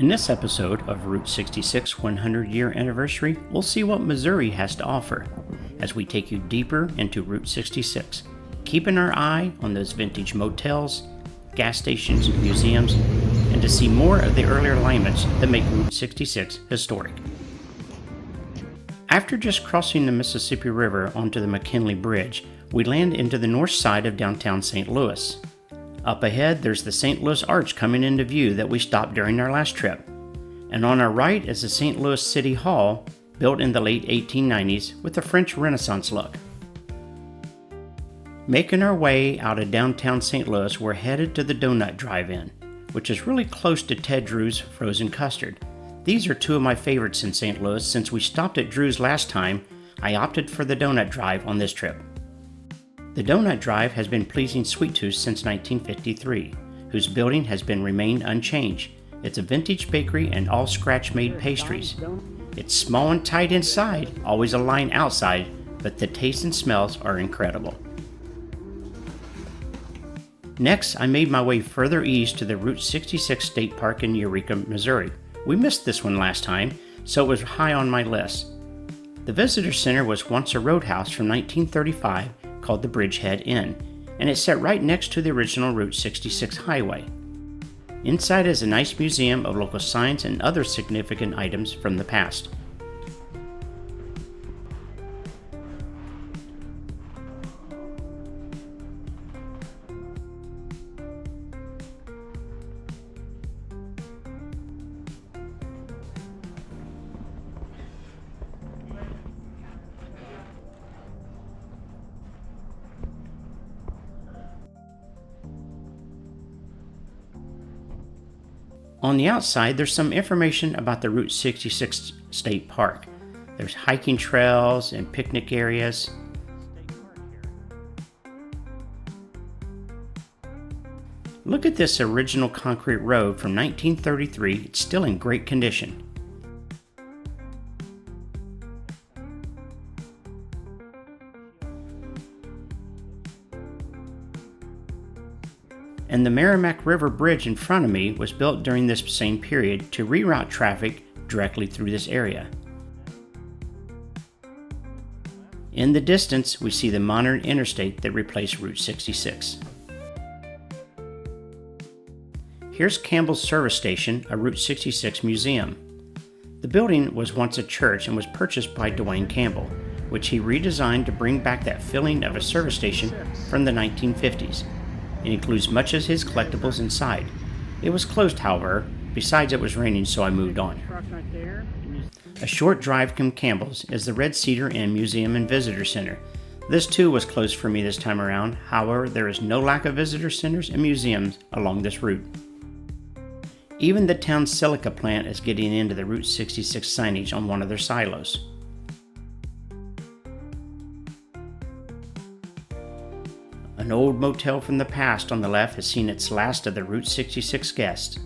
In this episode of Route 66 100-year anniversary, we'll see what Missouri has to offer as we take you deeper into Route 66, keeping our eye on those vintage motels, gas stations, museums, and to see more of the earlier alignments that make Route 66 historic. After just crossing the Mississippi River onto the McKinley Bridge, we land into the north side of downtown St. Louis. Up ahead, there's the St. Louis Arch coming into view that we stopped during our last trip. And on our right is the St. Louis City Hall, built in the late 1890s with a French Renaissance look. Making our way out of downtown St. Louis, we're headed to the Donut Drive-In, which is really close to Ted Drew's Frozen Custard. These are two of my favorites in St. Louis. Since we stopped at Drew's last time, I opted for the Donut Drive on this trip. The Donut Drive has been pleasing Sweet Tooth since 1953, whose building has remained unchanged. It's a vintage bakery and all scratch-made pastries. It's small and tight inside, always a line outside, but the taste and smells are incredible. Next, I made my way further east to the Route 66 State Park in Eureka, Missouri. We missed this one last time, so it was high on my list. The visitor center was once a roadhouse from 1935 called the Bridgehead Inn, and it sat right next to the original Route 66 highway. Inside is a nice museum of local signs and other significant items from the past. On the outside, there's some information about the Route 66 State Park. There's hiking trails and picnic areas. Look at this original concrete road from 1933. It's still in great condition. And the Merrimack River Bridge in front of me was built during this same period to reroute traffic directly through this area. In the distance, we see the modern interstate that replaced Route 66. Here's Campbell's Service Station, a Route 66 museum. The building was once a church and was purchased by Dwayne Campbell, which he redesigned to bring back that feeling of a service station from the 1950s. It includes much of his collectibles inside. It was closed, however. Besides, it was raining, so I moved on. A short drive from Campbell's is the Red Cedar Inn Museum and Visitor Center. This too was closed for me this time around. However, there is no lack of visitor centers and museums along this route. Even the town's silica plant is getting into the Route 66 signage on one of their silos. An old motel from the past on the left has seen its last of the Route 66 guests.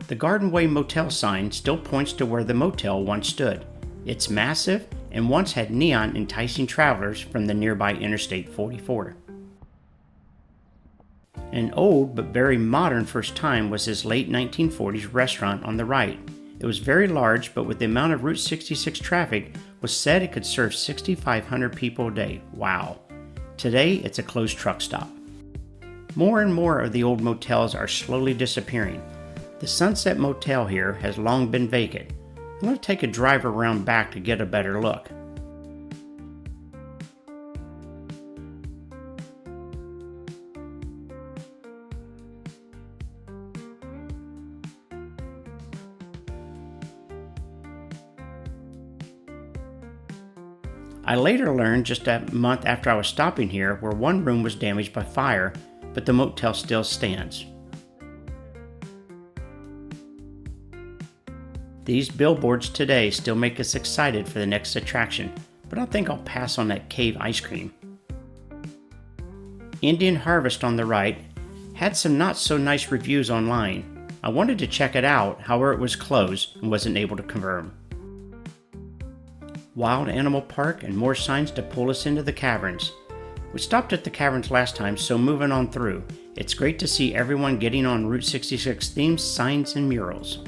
The Garden Way Motel sign still points to where the motel once stood. It's massive and once had neon enticing travelers from the nearby Interstate 44. An old but very modern first time was this late 1940s restaurant on the right. It was very large, but with the amount of Route 66 traffic, was said it could serve 6,500 people a day. Wow. Today, it's a closed truck stop. More and more of the old motels are slowly disappearing. The Sunset Motel here has long been vacant. I'm going to take a drive around back to get a better look. I later learned just a month after I was stopping here where one room was damaged by fire, but the motel still stands. These billboards today still make us excited for the next attraction, but I think I'll pass on that cave ice cream. Indian Harvest on the right had some not so nice reviews online. I wanted to check it out, however it was closed and wasn't able to confirm. Wild Animal Park and more signs to pull us into the caverns. We stopped at the caverns last time, so moving on through. It's great to see everyone getting on Route 66 themed signs and murals.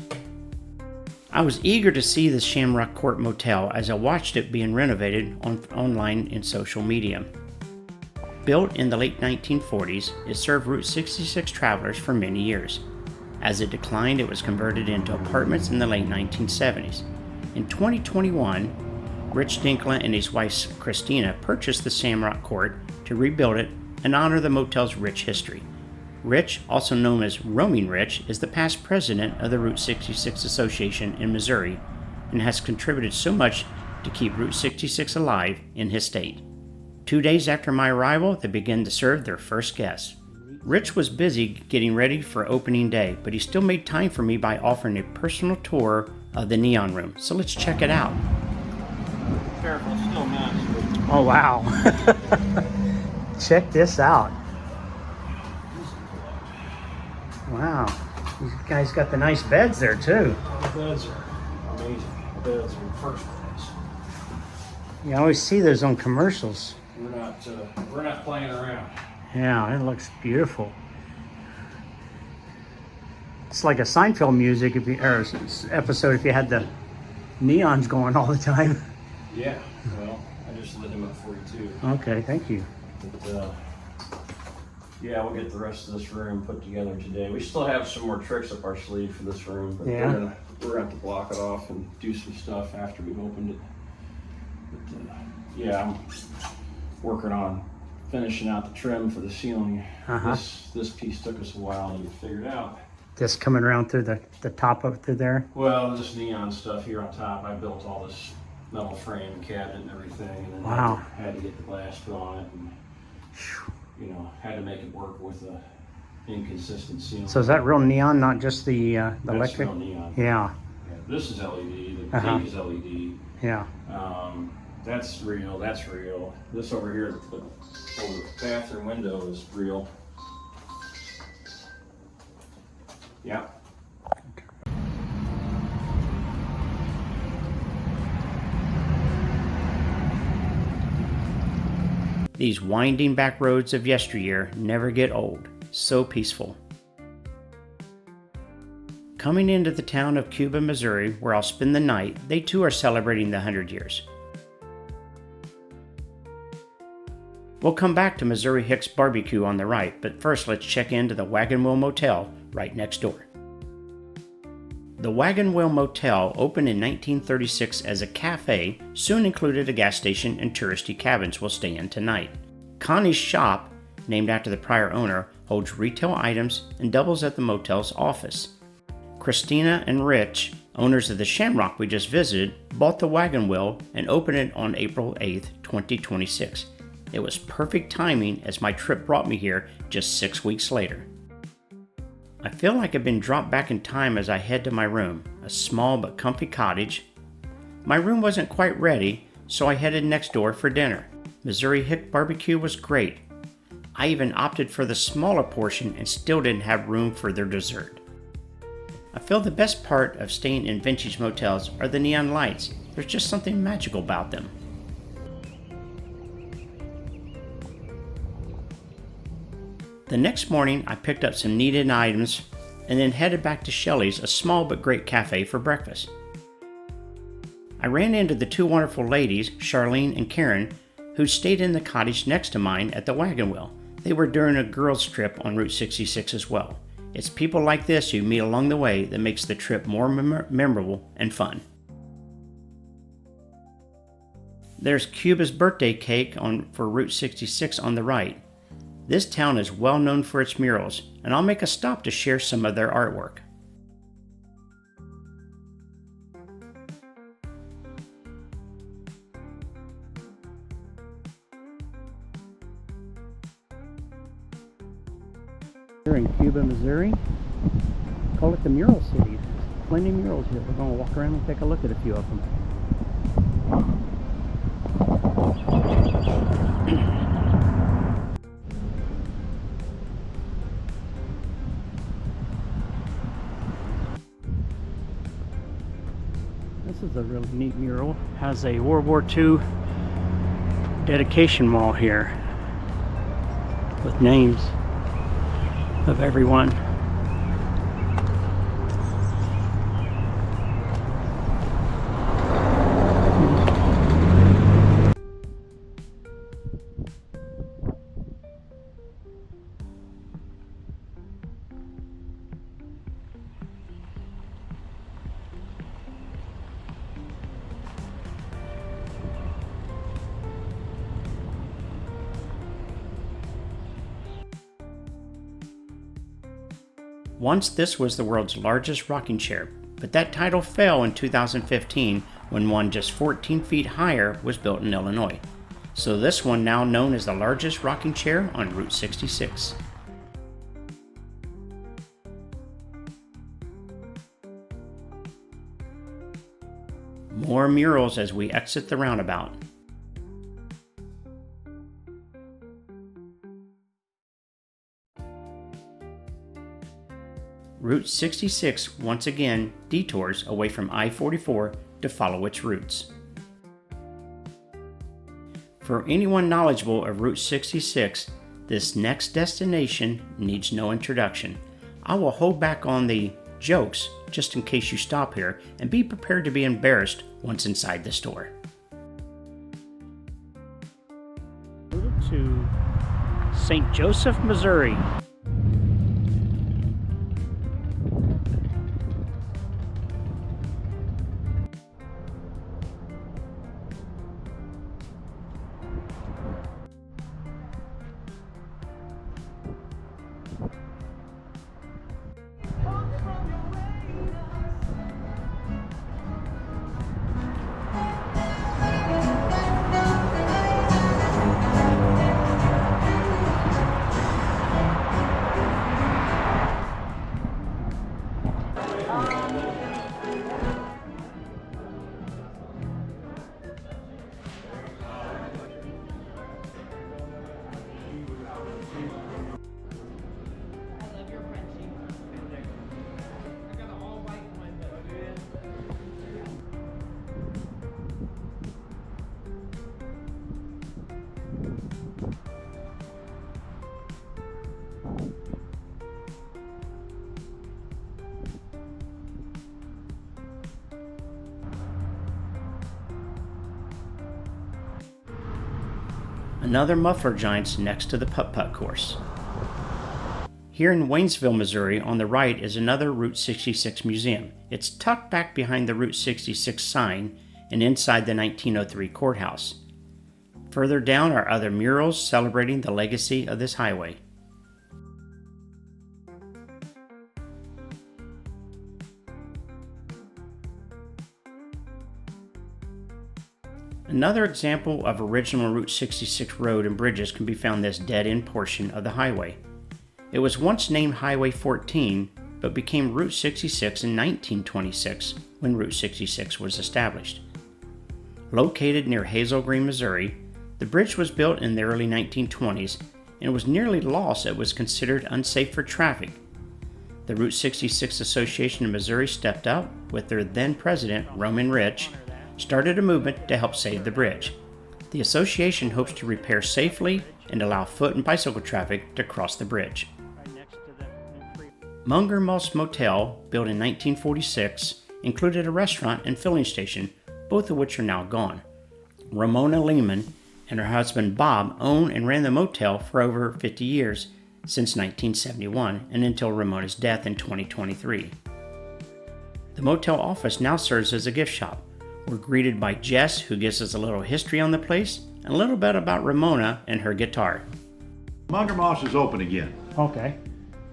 I was eager to see the Shamrock Court Motel as I watched it being renovated online in social media. Built in the late 1940s, it served Route 66 travelers for many years. As it declined, it was converted into apartments in the late 1970s. In 2021, Rich Dinkla and his wife Christina purchased the Shamrock Court to rebuild it and honor the motel's rich history. Rich, also known as Roaming Rich, is the past president of the Route 66 Association in Missouri and has contributed so much to keep Route 66 alive in his state. 2 days after my arrival, they began to serve their first guests. Rich was busy getting ready for opening day, but he still made time for me by offering a personal tour of the Neon Room. So let's check it out. Careful, it's still nice. Oh wow. Check this out. Wow. These guys got the nice beds there too. The beds are amazing. The beds are first class. You always see those on commercials. We're not playing around. Yeah, it looks beautiful. It's like a Seinfeld music or episode if you had the neons going all the time. Yeah, well, I just lit them up for you too. Okay, thank you. But, yeah, we'll get the rest of this room put together today. We still have some more tricks up our sleeve for this room, but Yeah. we're gonna have to block it off and do some stuff after we've opened it. But, yeah, I'm working on finishing out the trim for the ceiling. Uh-huh. This piece took us a while to get figured out. Just coming around through the top up through there. Well, this neon stuff here on top, I built all this metal frame cabinet and everything, and then Wow. had to get the glass put on it, and had to make it work with a inconsistent ceiling. So is that real neon, not just the That's electric? real neon. Yeah, Yeah, this is LED. The Uh-huh. pink is LED. yeah. That's real. That's real. This over here, the bathroom window is real. Yeah. These winding back roads of yesteryear never get old. So peaceful. Coming into the town of Cuba, Missouri, where I'll spend the night, they too are celebrating the 100 years. We'll come back to Missouri Hicks Barbecue on the right, but first let's check into the Wagon Wheel Motel right next door. The Wagon Wheel Motel opened in 1936 as a cafe, soon included a gas station and touristy cabins we'll stay in tonight. Connie's Shop, named after the prior owner, holds retail items and doubles as the motel's office. Christina and Rich, owners of the Shamrock we just visited, bought the Wagon Wheel and opened it on April 8, 2026. It was perfect timing as my trip brought me here just 6 weeks later. I feel like I've been dropped back in time as I head to my room, a small but comfy cottage. My room wasn't quite ready, so I headed next door for dinner. Missouri Hicks Barbecue was great. I even opted for the smaller portion and still didn't have room for their dessert. I feel the best part of staying in vintage motels are the neon lights. There's just something magical about them. The next morning, I picked up some needed items and then headed back to Shelley's, a small but great cafe, for breakfast. I ran into the two wonderful ladies, Charlene and Karen, who stayed in the cottage next to mine at the Wagon Wheel. They were during a girls' trip on Route 66 as well. It's people like this you meet along the way that makes the trip more memorable and fun. There's Cuba's birthday cake for Route 66 on the right. This town is well known for its murals, and I'll make a stop to share some of their artwork. Here in Cuba, Missouri, call it the Mural City. Plenty of murals here. We're going to walk around and take a look at a few of them. This is a really neat mural. Has a World War II dedication wall here. with names of everyone. Once this was the world's largest rocking chair, but that title fell in 2015 when one just 14 feet higher was built in Illinois. So this one now known as the largest rocking chair on Route 66. More murals as we exit the roundabout. Route 66 once again detours away from I-44 to follow its routes. For anyone knowledgeable of Route 66, this next destination needs no introduction. I will hold back on the jokes just in case you stop here, and be prepared to be embarrassed once inside the store. To St. Joseph, Missouri. Another muffler giant's next to the putt-putt course. Here in Waynesville, Missouri, on the right is another Route 66 museum. It's tucked back behind the Route 66 sign and inside the 1903 courthouse. Further down are other murals celebrating the legacy of this highway. Another example of original Route 66 road and bridges can be found in this dead-end portion of the highway. It was once named Highway 14, but became Route 66 in 1926 when Route 66 was established. Located near Hazel Green, Missouri, the bridge was built in the early 1920s and was nearly lost as it was considered unsafe for traffic. The Route 66 Association of Missouri stepped up with their then president, Roman Rich, started a movement to help save the bridge. The association hopes to repair safely and allow foot and bicycle traffic to cross the bridge. Munger Moss Motel, built in 1946, included a restaurant and filling station, both of which are now gone. Ramona Lehman and her husband Bob owned and ran the motel for over 50 years, since 1971 and until Ramona's death in 2023. The motel office now serves as a gift shop. We're greeted by Jess, who gives us a little history on the place and a little bit about Ramona and her guitar. Munger Moss is open again. Okay.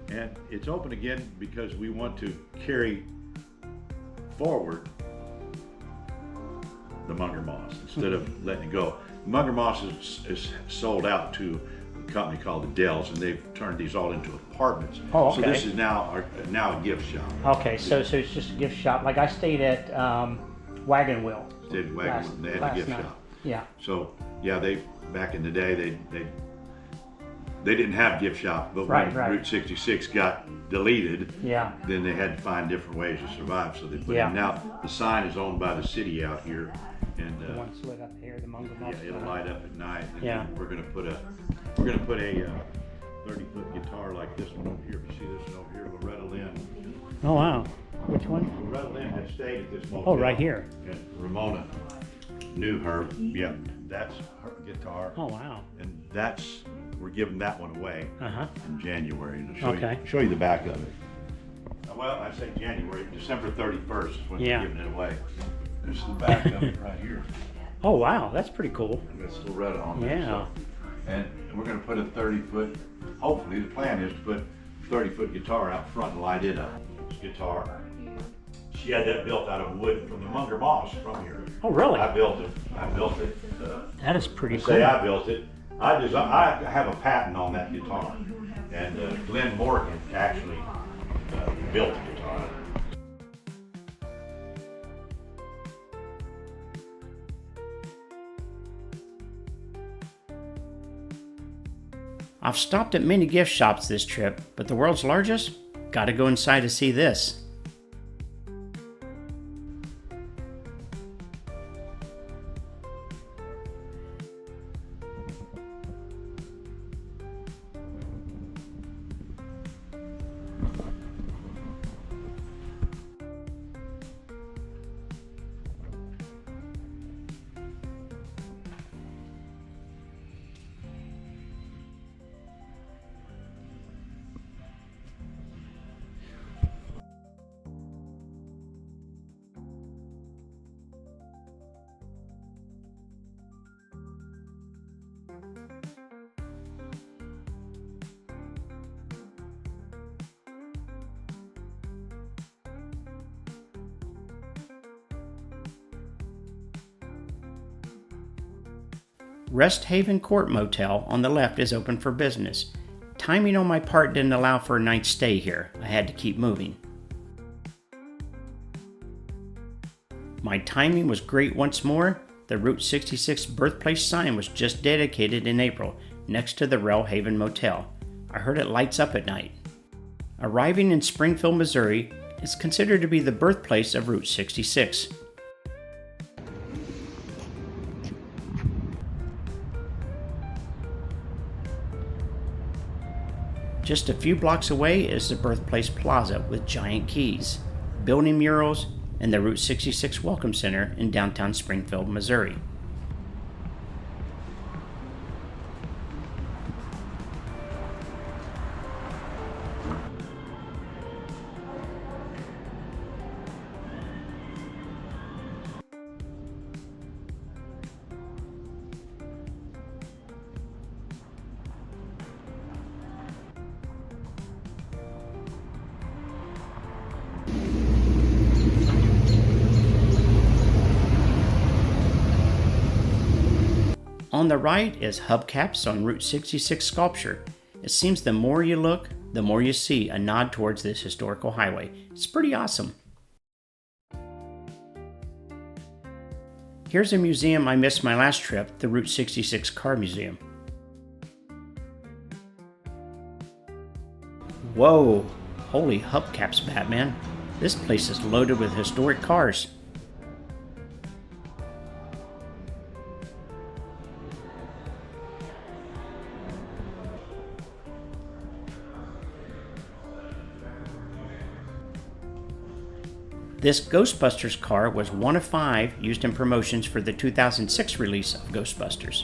And it's open again because we want to carry forward the Munger Moss instead of letting it go. Munger Moss is sold out to a company called the Dells, and they've turned these all into apartments. Oh, okay. So this is now a gift shop. Okay, so it's just a gift shop. Like I stayed at Wagon Wheel. They had a gift shop. Yeah. So yeah, back in the day they didn't have gift shop, but when Route 66 got deleted, then they had to find different ways to survive. So they put it. Now the sign is owned by the city out here, and the one's lit up here, the Munger Moss. Yeah, it'll light up at night. And yeah. We're gonna put a 30-foot guitar like this one over here. If you see this one over here, Loretta Lynn. Oh, wow. Which one? Loretta Lynn had stayed at this motel. Oh, right here. And Ramona knew her. Yeah, that's her guitar. Oh, wow. And we're giving that one away in January. And Okay. Show you the back of it. Well, I say January, December 31st is when we're giving it away. This is the back of it right here. Oh, wow. That's pretty cool. And that's Loretta on there. Yeah. And we're going to put a 30-foot, hopefully the plan is to put a 30-foot guitar out front and light it up. This guitar, she had that built out of wood from the Munger Moss from here. Oh, really? I built it. That is pretty cool. Say I built it. I have a patent on that guitar. And Glenn Morgan actually built the guitar. I've stopped at many gift shops this trip, but the world's largest? Gotta go inside to see this. Rest Haven Court Motel on the left is open for business. Timing on my part didn't allow for a night's stay here. I had to keep moving. My timing was great once more. The Route 66 birthplace sign was just dedicated in April, next to the Rell Haven Motel. I heard it lights up at night. Arriving in Springfield, Missouri, is considered to be the birthplace of Route 66. Just a few blocks away is the Birthplace Plaza with giant keys, building murals, and the Route 66 Welcome Center in downtown Springfield, Missouri. On the right is hubcaps on Route 66 sculpture. It seems the more you look, the more you see a nod towards this historical highway. It's pretty awesome. Here's a museum I missed my last trip, the Route 66 Car Museum. Whoa! Holy hubcaps, Batman. This place is loaded with historic cars. This Ghostbusters car was one of 5 used in promotions for the 2006 release of Ghostbusters.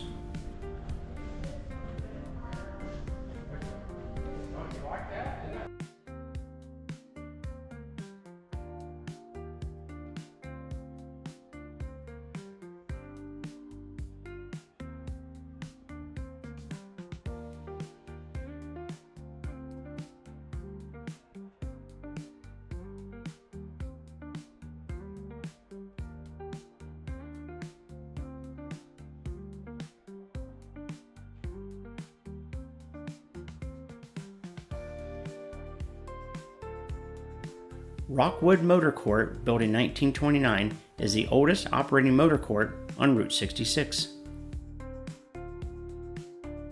Rockwood Motor Court, built in 1929, is the oldest operating motor court on Route 66.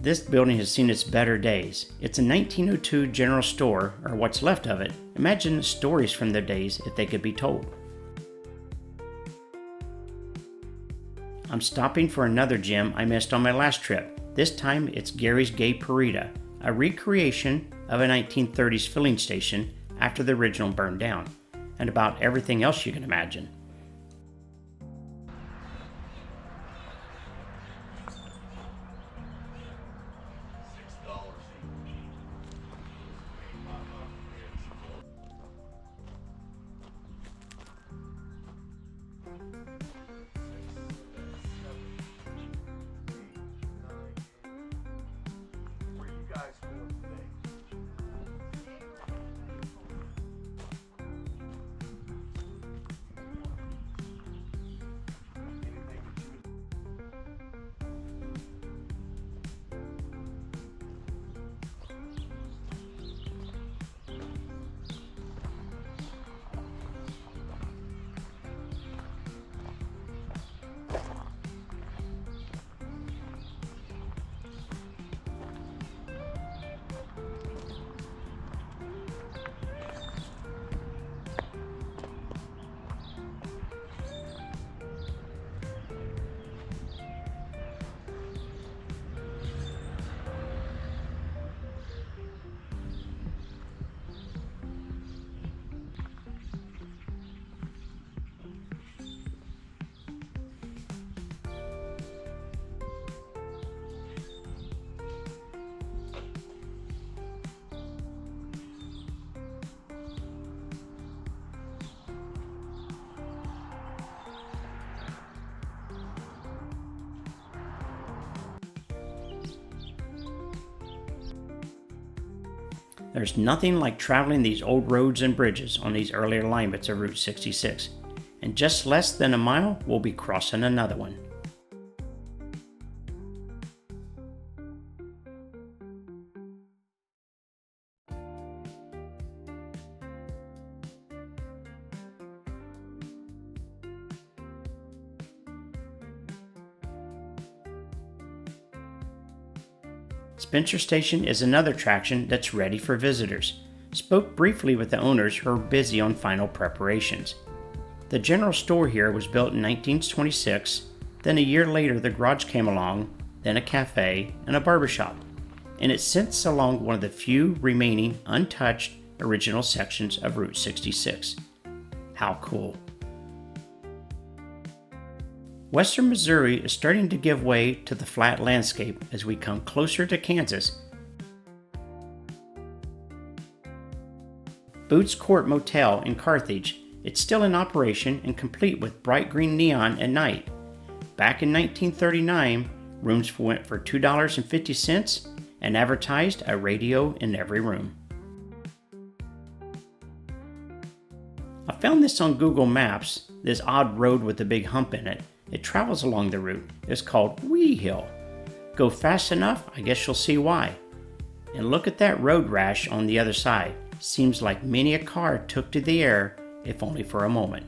This building has seen its better days. It's a 1902 general store, or what's left of it. Imagine the stories from their days if they could be told. I'm stopping for another gem I missed on my last trip. This time it's Gary's Gay Burrito. a recreation of a 1930s filling station after the original burned down, and about everything else you can imagine. There's nothing like traveling these old roads and bridges on these early alignments of Route 66. In just less than a mile, we'll be crossing another one. Spencer Station is another attraction that's ready for visitors. Spoke briefly with the owners who are busy on final preparations. The general store here was built in 1926, then a year later the garage came along, then a cafe and a barbershop, and it sits along one of the few remaining untouched original sections of Route 66. How cool. Western Missouri is starting to give way to the flat landscape as we come closer to Kansas. Boots Court Motel in Carthage, it's still in operation and complete with bright green neon at night. Back in 1939, rooms went for $2.50 and advertised a radio in every room. I found this on Google Maps, this odd road with a big hump in it. It travels along the route. It's called Wee Hill. Go fast enough, I guess you'll see why. And look at that road rash on the other side. Seems like many a car took to the air, if only for a moment.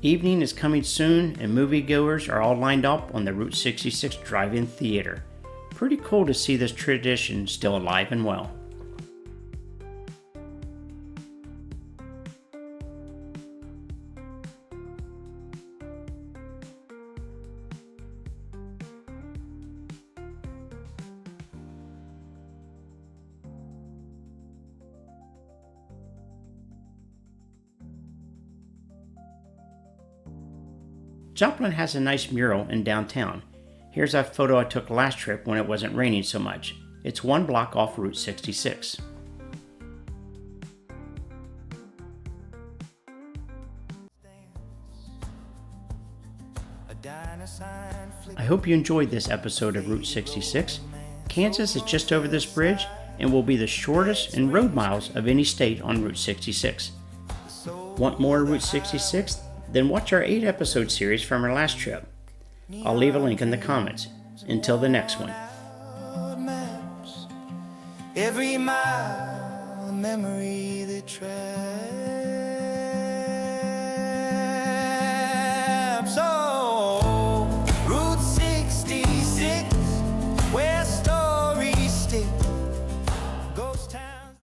Evening is coming soon and moviegoers are all lined up on the Route 66 drive-in theater. Pretty cool to see this tradition still alive and well. Joplin has a nice mural in downtown. Here's a photo I took last trip when it wasn't raining so much. It's one block off Route 66. I hope you enjoyed this episode of Route 66. Kansas is just over this bridge and will be the shortest in road miles of any state on Route 66. Want more Route 66? Then watch our 8-episode series from our last trip. I'll leave a link in the comments. Until the next one. Every mile, a memory that travels.